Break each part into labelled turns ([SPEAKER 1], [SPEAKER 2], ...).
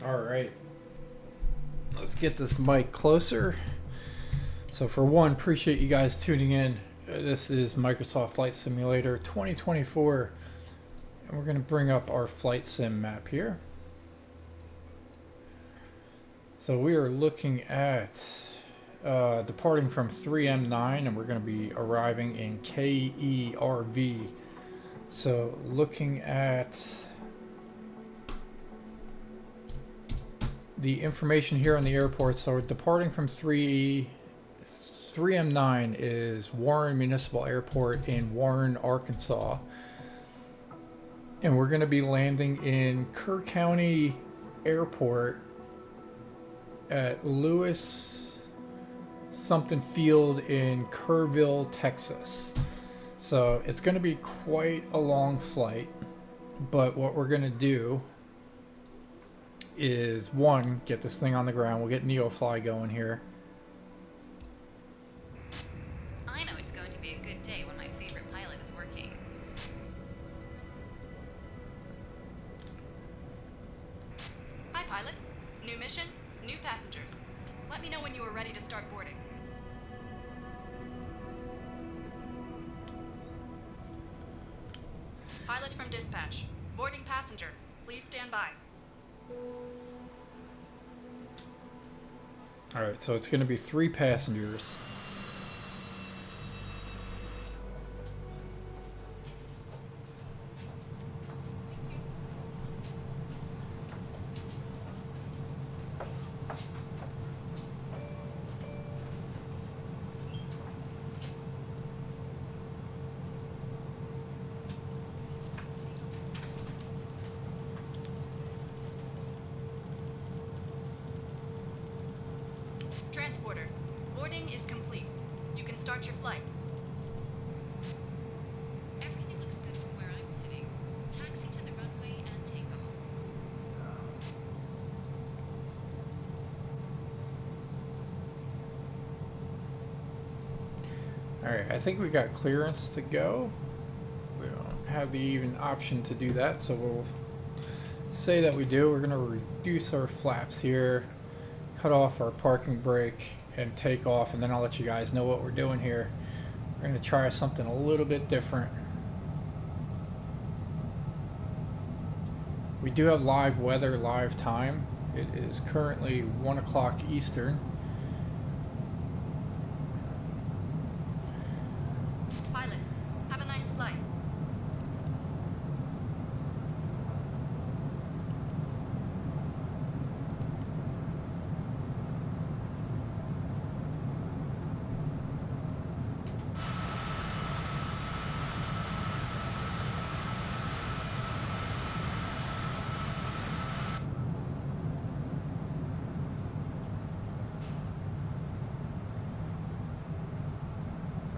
[SPEAKER 1] All right, let's get this mic closer. So for one, appreciate you guys tuning in. This is Microsoft Flight Simulator 2024, and we're going to bring up our flight sim map here. So we are looking at departing from 3M9, and we're going to be arriving in Kerrville. So looking at the information here on the airport, so we're departing from 3M9 is Warren Municipal Airport in Warren, Arkansas. And we're going to be landing in Kerr County Airport at Lewis something Field in Kerrville, Texas. So it's going to be quite a long flight, but what we're going to do is, one, get this thing on the ground. We'll get NeoFly going here.
[SPEAKER 2] I know it's going to be a good day when my favorite pilot is working. Hi, pilot. New mission, new passengers. Let me know when you are ready to start boarding. Pilot from dispatch. Boarding passenger. Please stand by.
[SPEAKER 1] Alright, so it's going to be 3 passengers.
[SPEAKER 2] Transporter, boarding is complete. You can start your flight. Everything looks good from where I'm sitting. Taxi to the runway and take off.
[SPEAKER 1] Alright, I think we got clearance to go. We don't have the even option to do that, so we'll say that we do. We're going to reduce our flaps here, cut off our parking brake, and take off, and then I'll let you guys know what we're doing here. We're going to try something a little bit different. We do have live weather, live time. It is currently 1 o'clock Eastern.
[SPEAKER 2] Pilot, have a nice flight.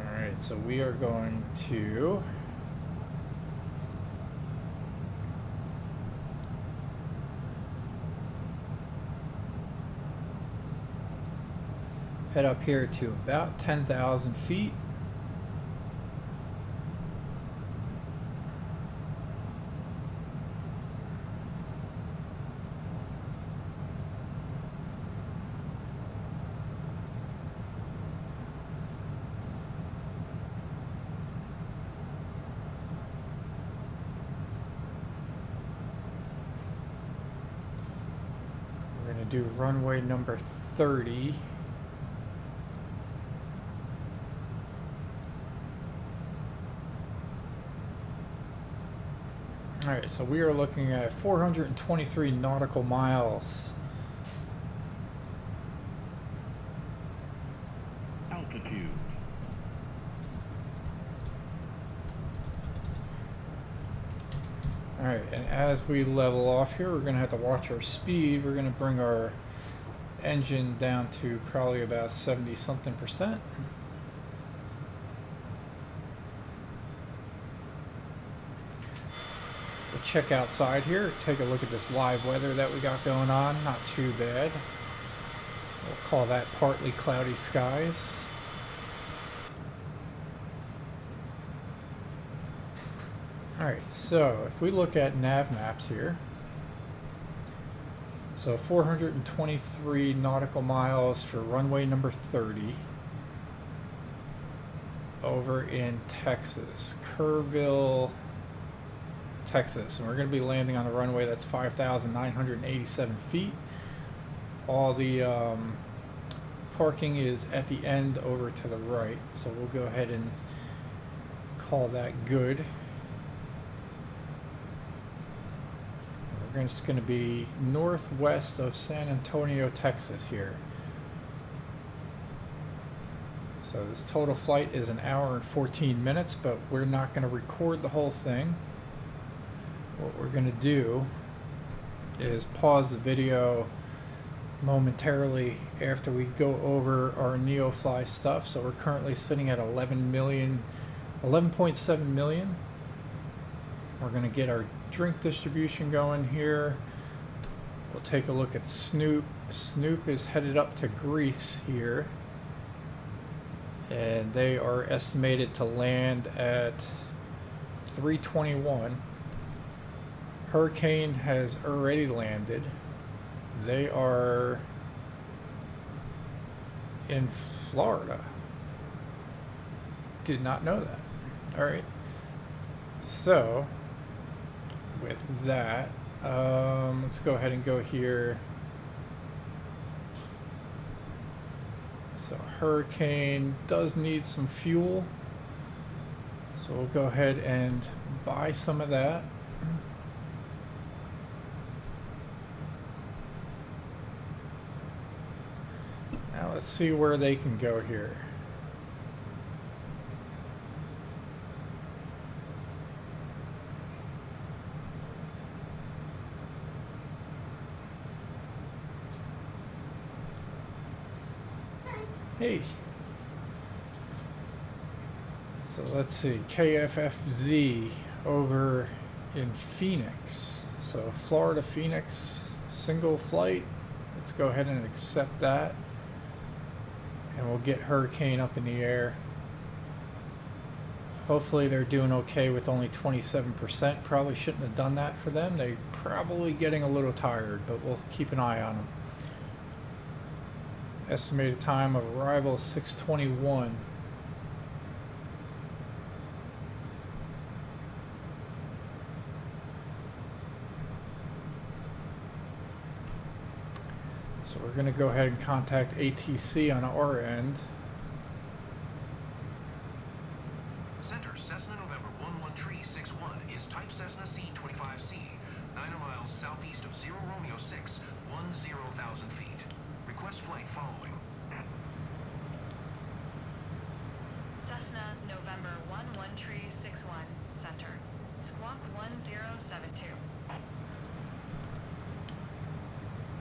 [SPEAKER 1] Alright, so we are going to head up here to about 10,000 feet. We're going to do runway number 30. Alright, so we are looking at 423 nautical miles.
[SPEAKER 3] Altitude.
[SPEAKER 1] Alright, and as we level off here, we're going to have to watch our speed. We're going to bring our engine down to probably about 70 something percent. We'll check outside here, take a look at this live weather that we got going on. Not too bad. We'll call that partly cloudy skies. Alright, so if we look at nav maps here, So 423 nautical miles for runway number 30 over in Texas, Kerrville, Texas. And we're going to be landing on a runway that's 5,987 feet. All the parking is at the end over to the right, so we'll go ahead and call that good. We're just going to be northwest of San Antonio, Texas here. So this total flight is an hour and 14 minutes, but we're not going to record the whole thing. What we're going to do is pause the video momentarily after we go over our NeoFly stuff. So we're currently sitting at 11.7 million. We're going to get our drink distribution going here. We'll take a look at Snoop. Snoop is headed up to Greece here, and they are estimated to land at 321. Hurricane has already landed. They are in Florida. Did not know that. All right. So with that, let's go ahead and go here. So Hurricane does need some fuel, so we'll go ahead and buy some of that. Now let's see where they can go here. Hey. So let's see, KFFZ over in Phoenix. So Florida, Phoenix, single flight. Let's go ahead and accept that. And we'll get Hurricane up in the air. Hopefully they're doing okay with only 27%. Probably shouldn't have done that for them. They're probably getting a little tired, but we'll keep an eye on them. Estimated time of arrival 6:21. So we're going to go ahead and contact ATC on our end.
[SPEAKER 3] Center, Cessna November 11361 is type Cessna C25C, 9 miles southeast of 0 Romeo 6, 10,000 feet. Request flight following.
[SPEAKER 4] Cessna November 11361, center. Squawk 1072.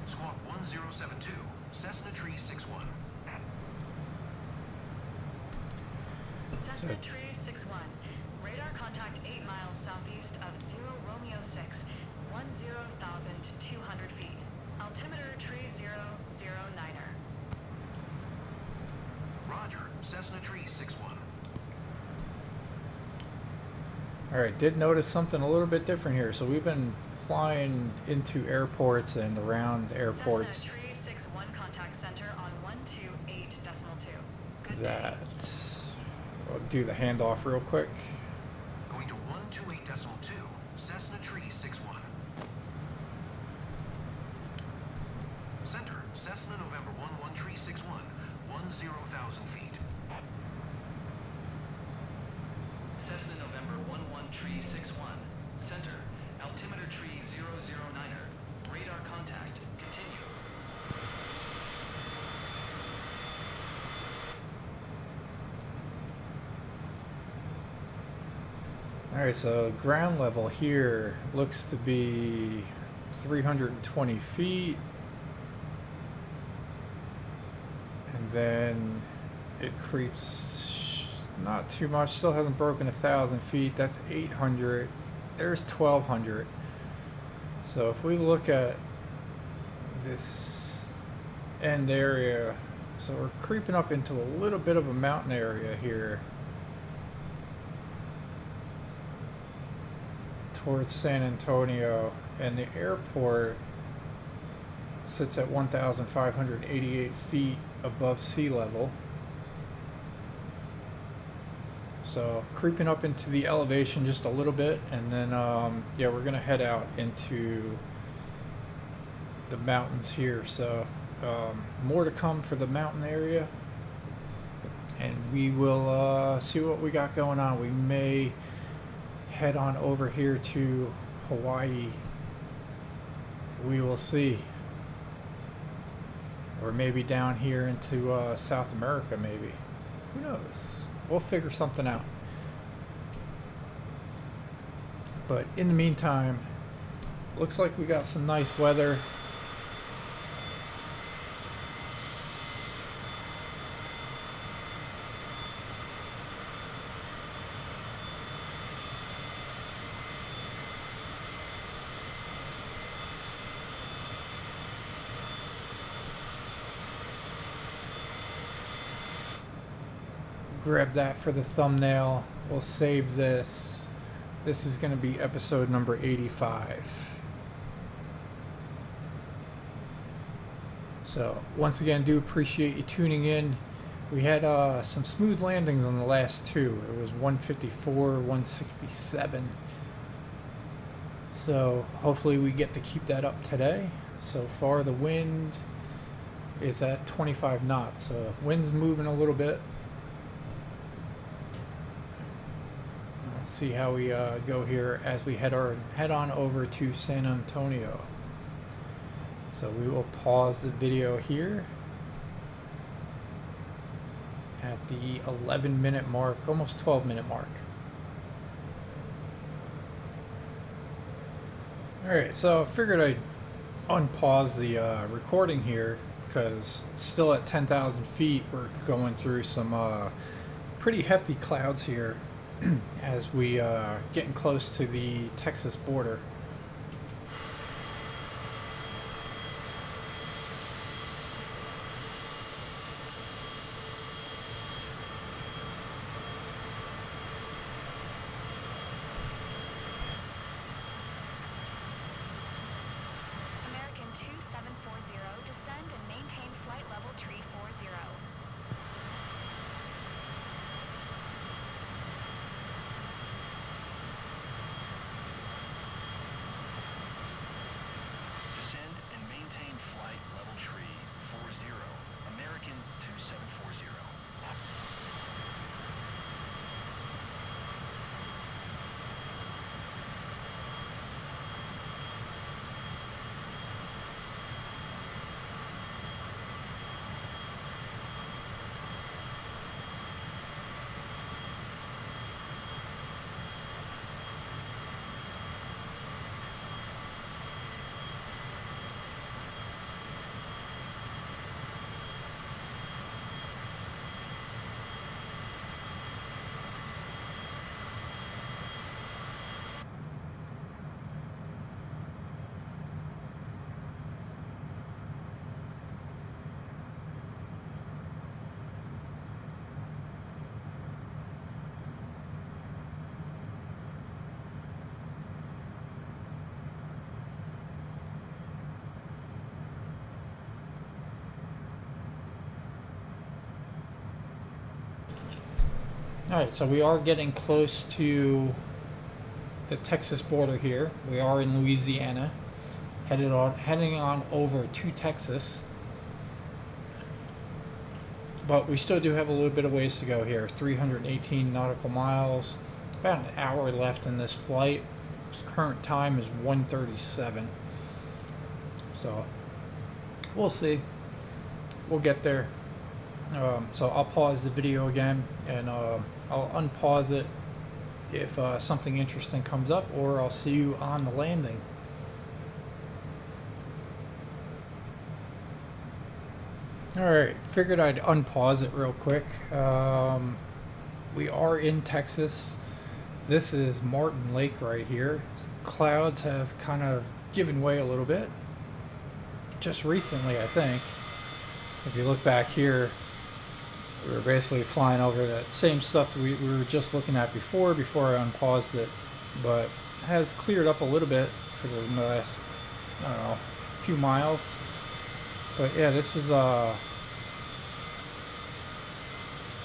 [SPEAKER 3] Squawk 1072, Cessna Tree 61.
[SPEAKER 4] Cessna Tree 61. Radar contact 8 miles southeast of 0 Romeo 6, 10,200 feet. Altimeter Tree 009er.
[SPEAKER 3] Roger, Cessna Tree 61.
[SPEAKER 1] Alright, did notice something a little bit different here. So we've been flying into airports and around airports.
[SPEAKER 4] Cessna Tree 61 contact center on 128.2. Good day.
[SPEAKER 1] That. We'll do the handoff real quick.
[SPEAKER 3] Going to 128.2, Cessna Tree 61. Center, Cessna November 11361, 10,000 feet.
[SPEAKER 5] Cessna November 11361, center, altimeter tree 009er, radar contact, continue.
[SPEAKER 1] Alright, so ground level here looks to be 320 feet. And then it creeps not too much, still hasn't broken 1,000 feet. That's 800. There's 1,200. So if we look at this end area, so we're creeping up into a little bit of a mountain area here towards San Antonio, and the airport sits at 1,588 feet above sea level. So creeping up into the elevation just a little bit, and then yeah, we're gonna head out into the mountains here. So more to come for the mountain area, and we will see what we got going on. We may head on over here to Hawaii. We will see. Or maybe down here into South America, maybe. Who knows? We'll figure something out. But in the meantime, looks like we got some nice weather. Grab that for the thumbnail. We'll save this. This is going to be episode number 85. So once again, do appreciate you tuning in. We had some smooth landings on the last two. It was 154, 167. So hopefully we get to keep that up today. So far the wind is at 25 knots. So wind's moving a little bit. See how we go here as we head on over to San Antonio. So we will pause the video here at the 11-minute mark, almost 12-minute mark. Alright, so I figured I'd unpause the recording here because still at 10,000 feet we're going through some pretty hefty clouds here as we getting close to the Texas border.
[SPEAKER 4] American 2740, descend and maintain flight level tree 40.
[SPEAKER 5] Descend and maintain flight level tree 40. American 2740.
[SPEAKER 1] Alright, so we are getting close to the Texas border here. We are in Louisiana, heading on over to Texas. But we still do have a little bit of ways to go here. 318 nautical miles, about an hour left in this flight. Current time is 1:37. So we'll see. We'll get there. So I'll pause the video again, and I'll unpause it if something interesting comes up, or I'll see you on the landing. Alright, figured I'd unpause it real quick. We are in Texas. This is Martin Lake right here. Clouds have kind of given way a little bit. Just recently, I think. If you look back here, we were basically flying over that same stuff that we were just looking at before I unpaused it, but has cleared up a little bit for the last, I don't know, few miles. But yeah, this is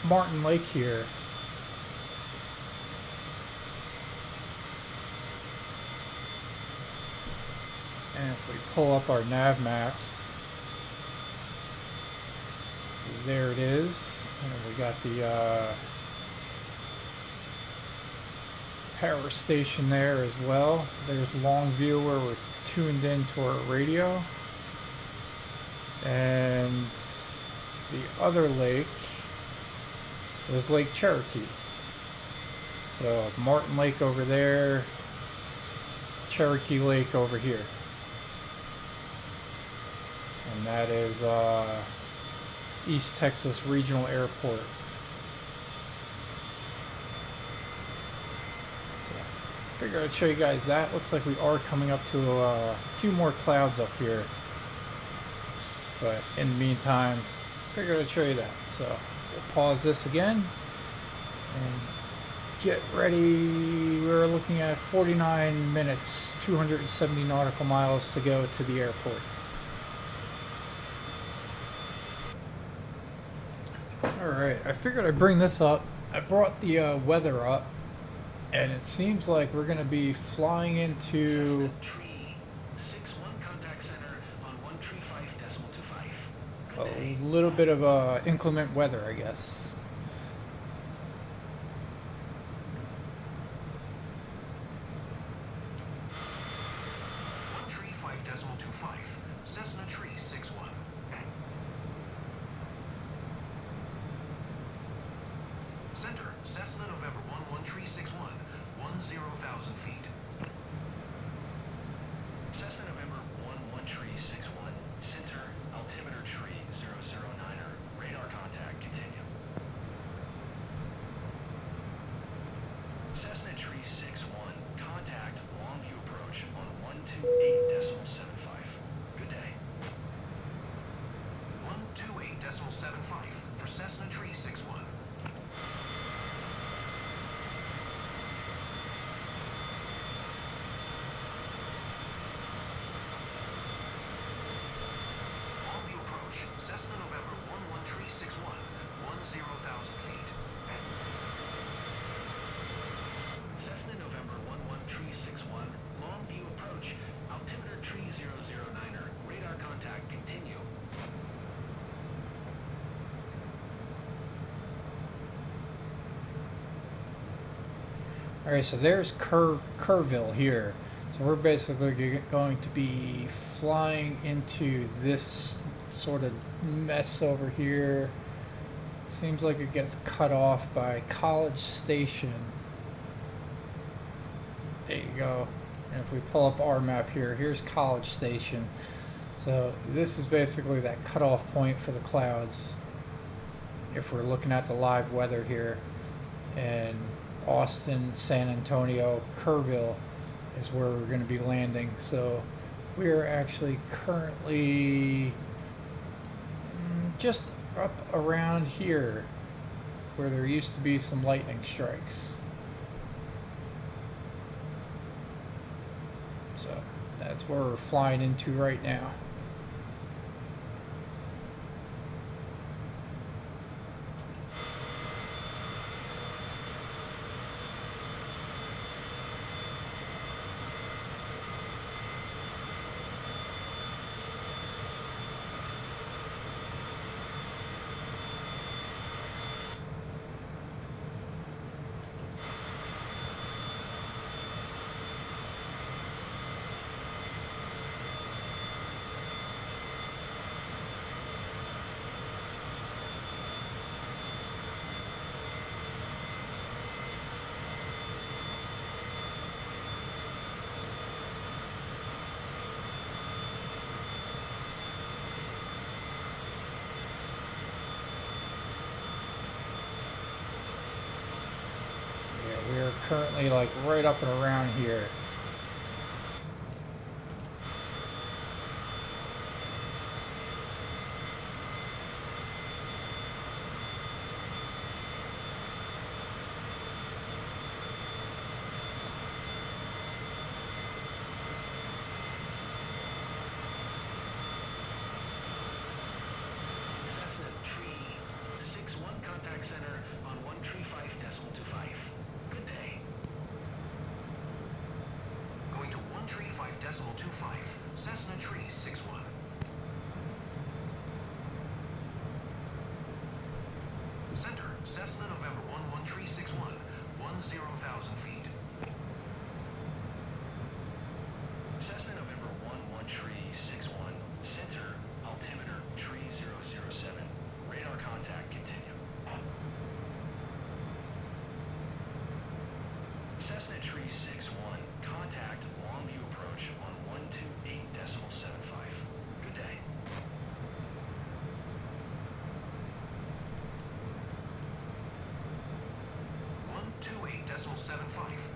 [SPEAKER 1] Martin Lake here. And if we pull up our nav maps, there it is. And we got the power station there as well. There's Longview where we're tuned into our radio. And the other lake was Lake Cherokee. So Martin Lake over there, Cherokee Lake over here. And that is East Texas Regional Airport. So, figured I'd show you guys that. Looks like we are coming up to a few more clouds up here. But in the meantime, figured I'd show you that. So we'll pause this again and get ready. We're looking at 49 minutes, 270 nautical miles to go to the airport. Alright, I figured I'd bring this up. I brought the weather up, and it seems like we're going to be flying into a little bit of inclement weather, I guess.
[SPEAKER 3] Cessna Tree 61. Center, Cessna November 11 Tree 61, 10,000 feet.
[SPEAKER 5] Cessna November 11 Tree 61, center, altimeter tree 009er, radar contact, continue. Cessna Tree 61, contact, Longview approach on 128.75. Good day.
[SPEAKER 3] 128.75 for Cessna Tree 61. Longview approach, Cessna November 11 Tree 61, 10,000 feet.
[SPEAKER 5] Cessna November 11 Tree 61, Longview approach, altimeter tree 009er, radar contact, continue.
[SPEAKER 1] Alright, so there's Kerrville here. So we're basically going to be flying into this sort of mess over here. Seems like it gets cut off by College Station. There you go. And if we pull up our map here, here's College Station. So this is basically that cutoff point for the clouds. If we're looking at the live weather here. And Austin, San Antonio, Kerrville is where we're going to be landing. So we are actually currently just up around here where there used to be some lightning strikes. So that's where we're flying into right now. We are currently like right up and around here.
[SPEAKER 3] Cessna Tree 61. Center, Cessna November 11 Tree 61, 10,000 feet.
[SPEAKER 5] Cessna November 11 Tree 61, center, altimeter, tree 007. Radar contact, continue. Cessna Tree 61, contact, long view approach on 128.75. Good day.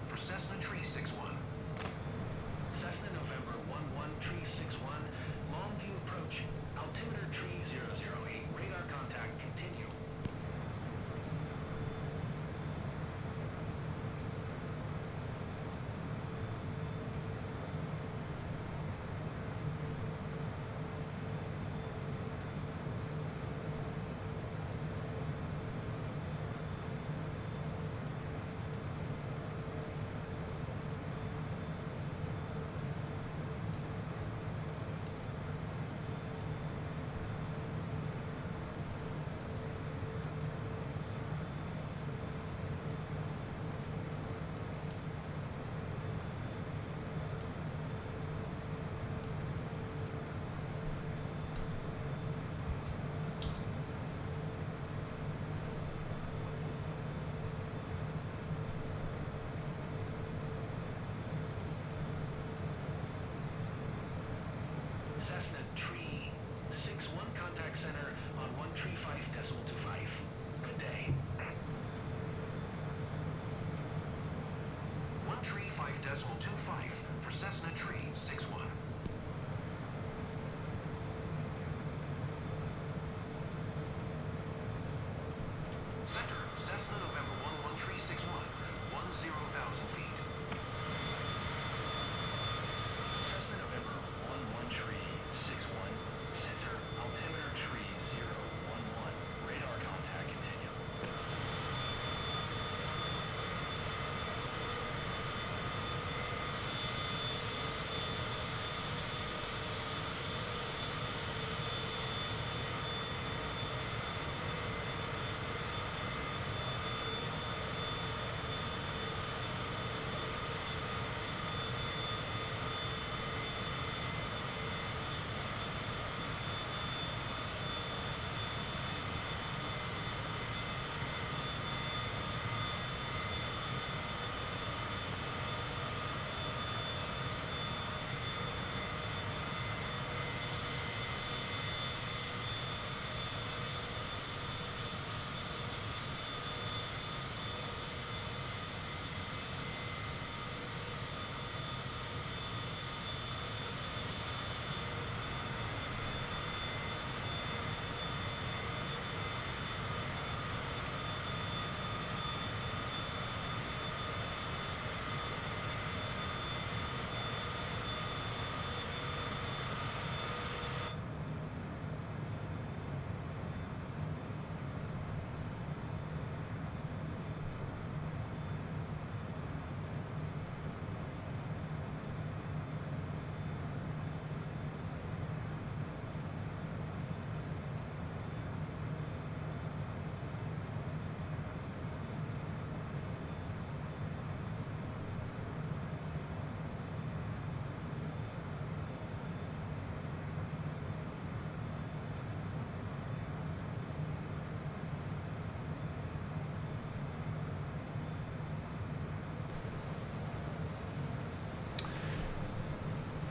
[SPEAKER 3] For Cessna Tree 61.
[SPEAKER 5] Cessna November 11 Tree 61, long view approach, altimeter tree 008, radar contact, continue. Cessna Tree 61, contact center on 135.25. Good day.
[SPEAKER 3] 135.25 for Cessna Tree 61. Center, Cessna November 11 Tree 61, 10,000 feet.
[SPEAKER 5] Cessna November 11 Tree 61, center, altimeter tree 011, radar contact, continue.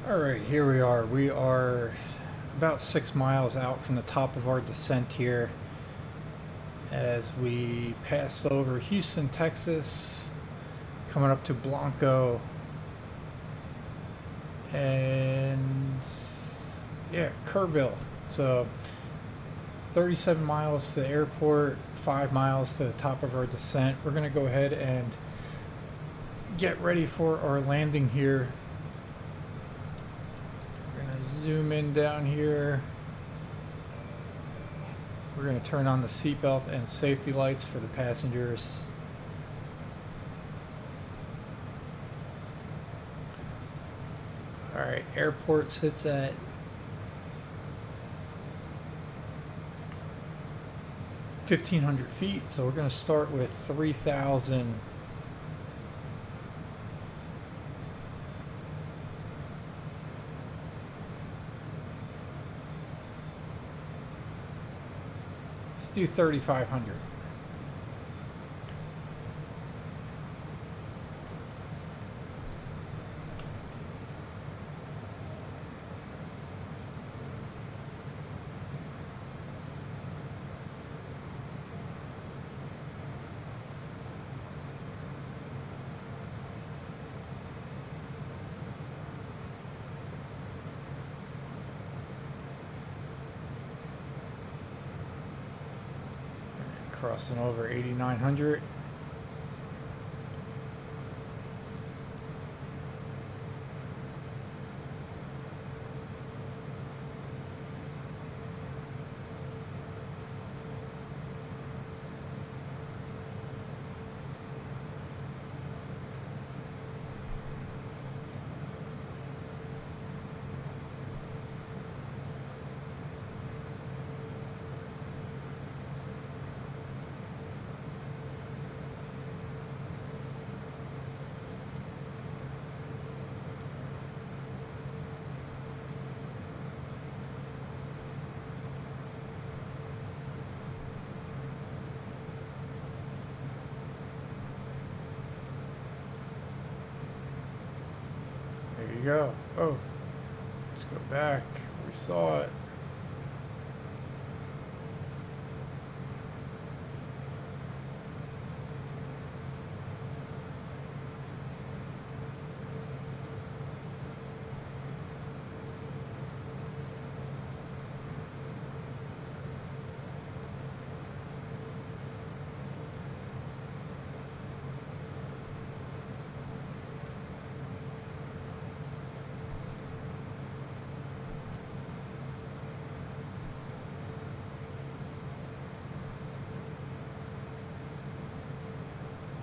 [SPEAKER 1] All right, here we are. We are about 6 miles out from the top of our descent here as we pass over Houston, Texas, coming up to Blanco, and yeah, Kerrville. So 37 miles to the airport, 5 miles to the top of our descent. We're going to go ahead and get ready for our landing here. Zoom in down here. We're going to turn on the seatbelt and safety lights for the passengers. All right. Alright, airport sits at 1,500 feet, so we're going to start with 3,000. Let's do 3,500. Crossing over 8,900. There you go. Oh, let's go back. We saw it.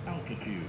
[SPEAKER 6] Altitude.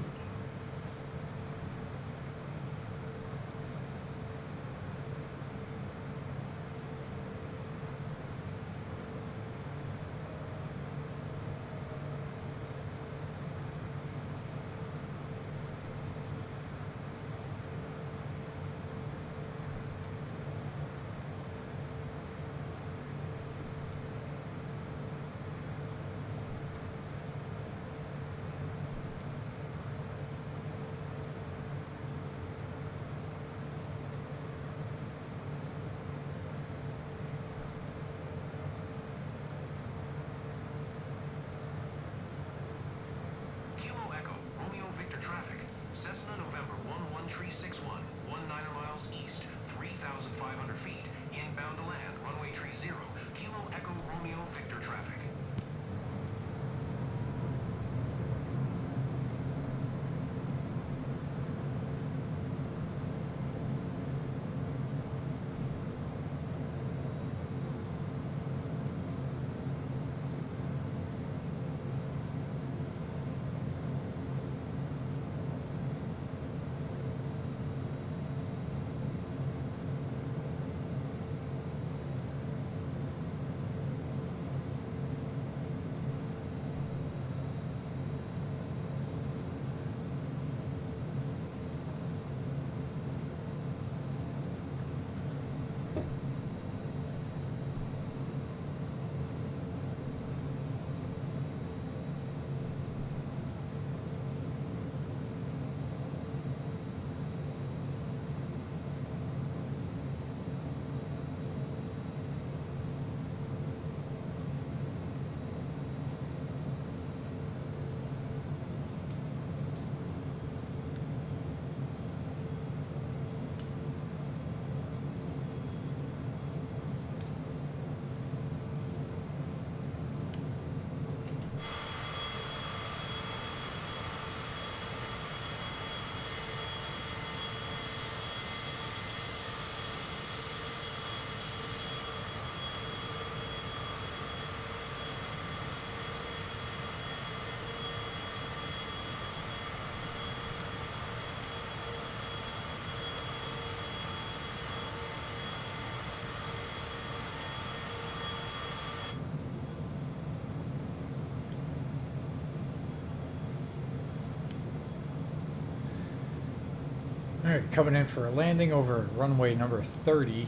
[SPEAKER 1] Alright, coming in for a landing over at runway number 30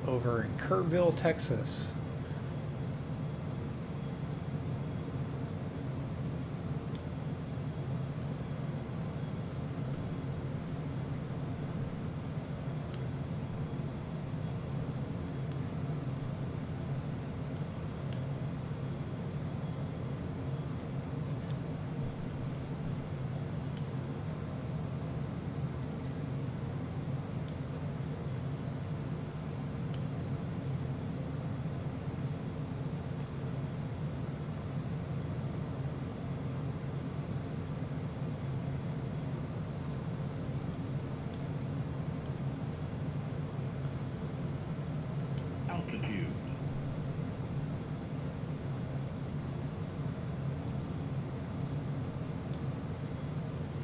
[SPEAKER 1] over in Kerrville, Texas.
[SPEAKER 6] Altitude.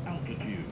[SPEAKER 6] Altitude.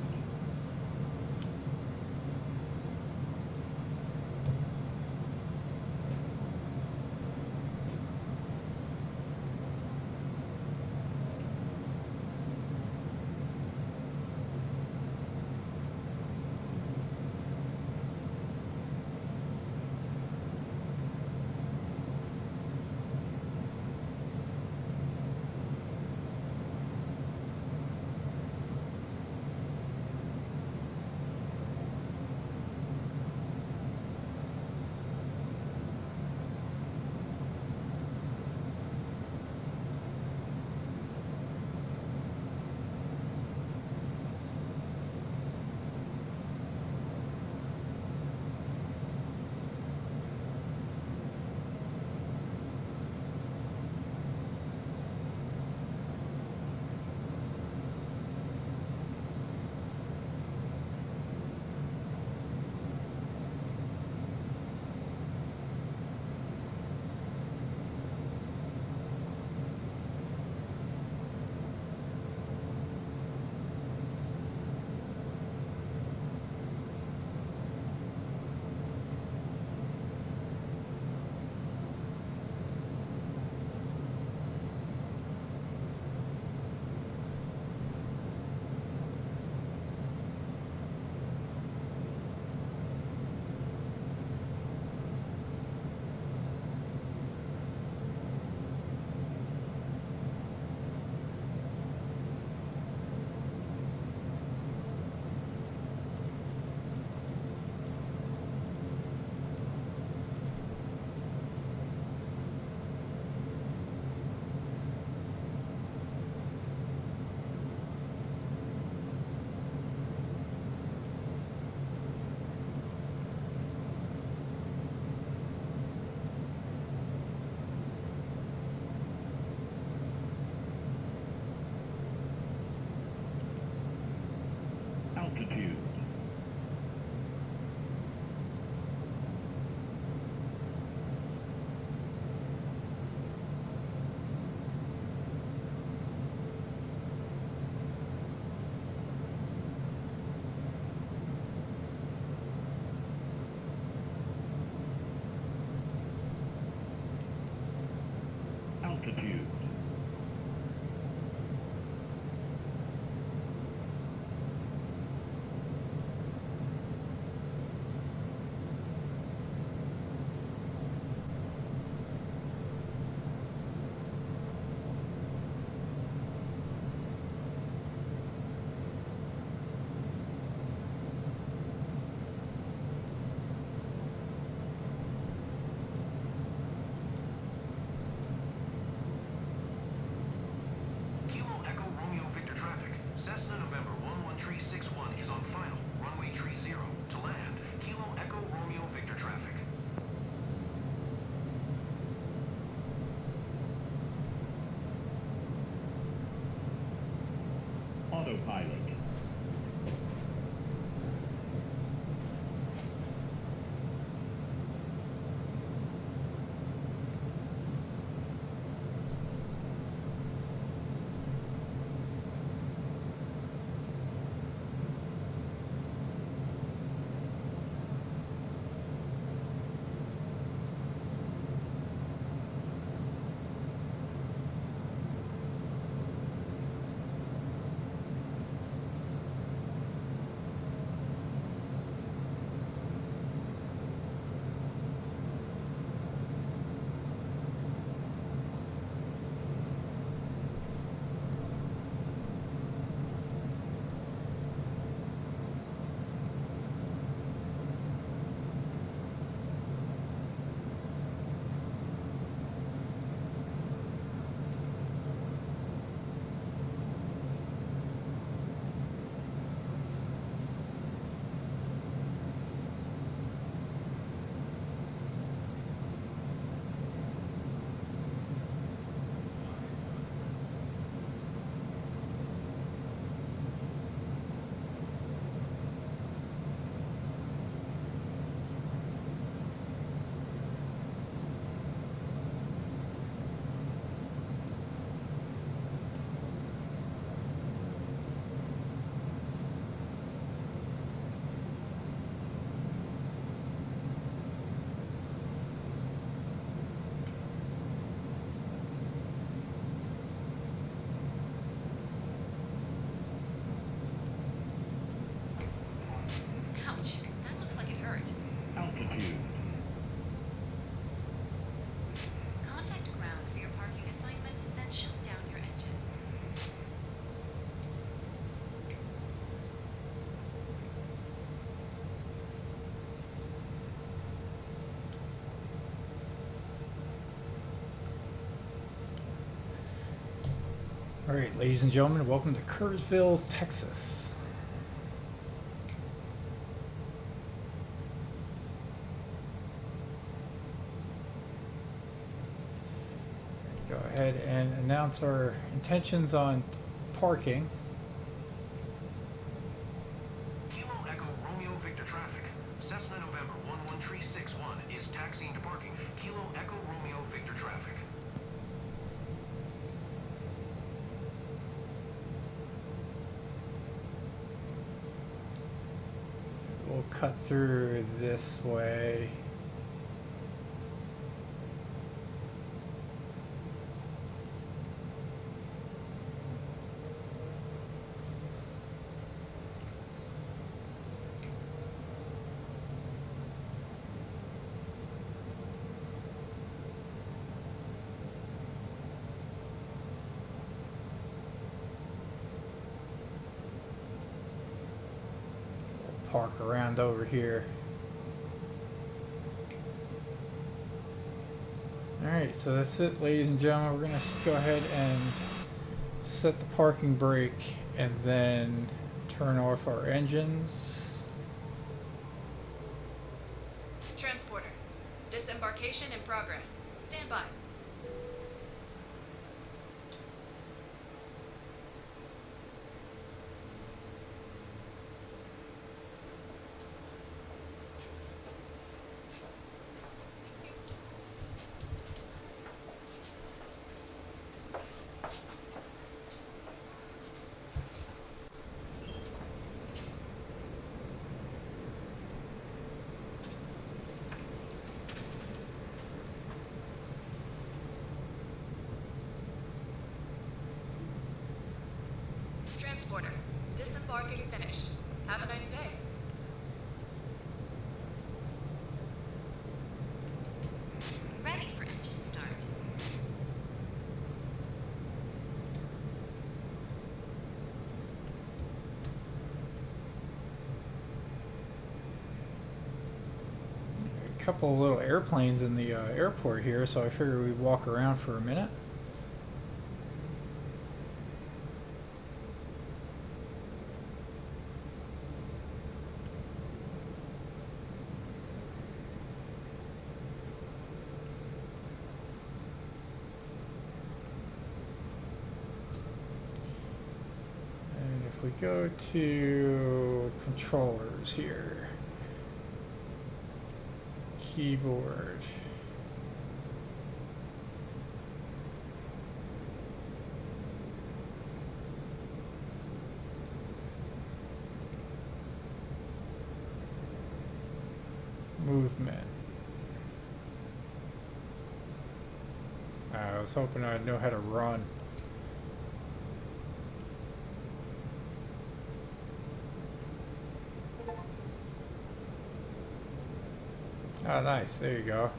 [SPEAKER 6] Altitude. Altitude.
[SPEAKER 3] Kilo Echo Romeo Victor traffic. Cessna November 11361 is on final. Runway 30 to land. Kilo Echo Romeo Victor traffic.
[SPEAKER 6] Autopilot.
[SPEAKER 1] All right, ladies and gentlemen, welcome to Kerrville, Texas. Go ahead and announce our intentions on parking.
[SPEAKER 3] Kilo Echo Romeo Victor traffic. Cessna November 11361 is taxiing to parking. Kilo Echo Romeo Victor traffic.
[SPEAKER 1] We'll cut through this way. Park around over here. Alright, so that's it, ladies and gentlemen. We're going to go ahead and set the parking brake and then turn off our engines.
[SPEAKER 2] Transporter. Disembarkation in progress. Stand by. Transporter. Disembarking finished. Have a nice day. Ready for engine start.
[SPEAKER 1] A couple of little airplanes in the airport here, so I figured we'd walk around for a minute. If we go to controllers here, keyboard, movement. I was hoping I'd know how to run. Oh, nice. There you go.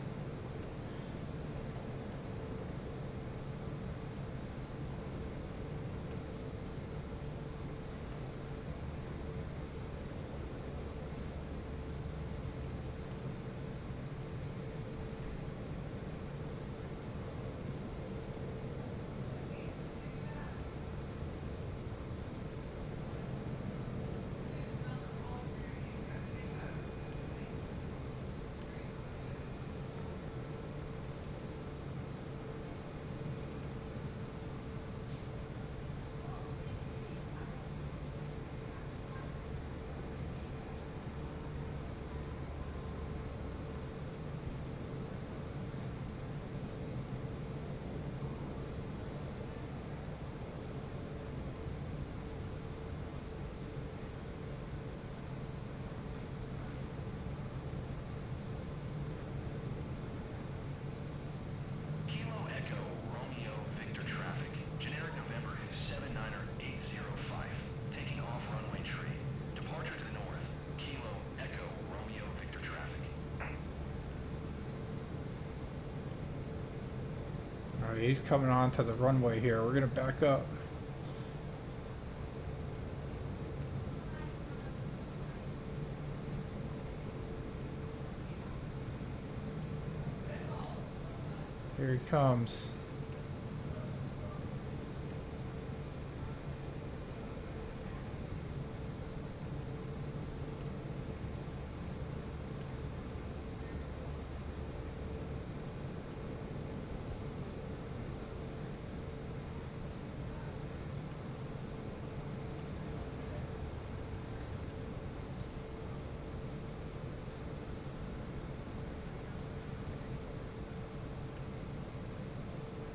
[SPEAKER 1] He's coming onto the runway here. We're gonna back up. Here he comes.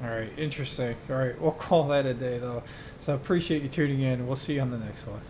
[SPEAKER 1] All right, interesting. All right, we'll call that a day though. So appreciate you tuning in. We'll see you on the next one.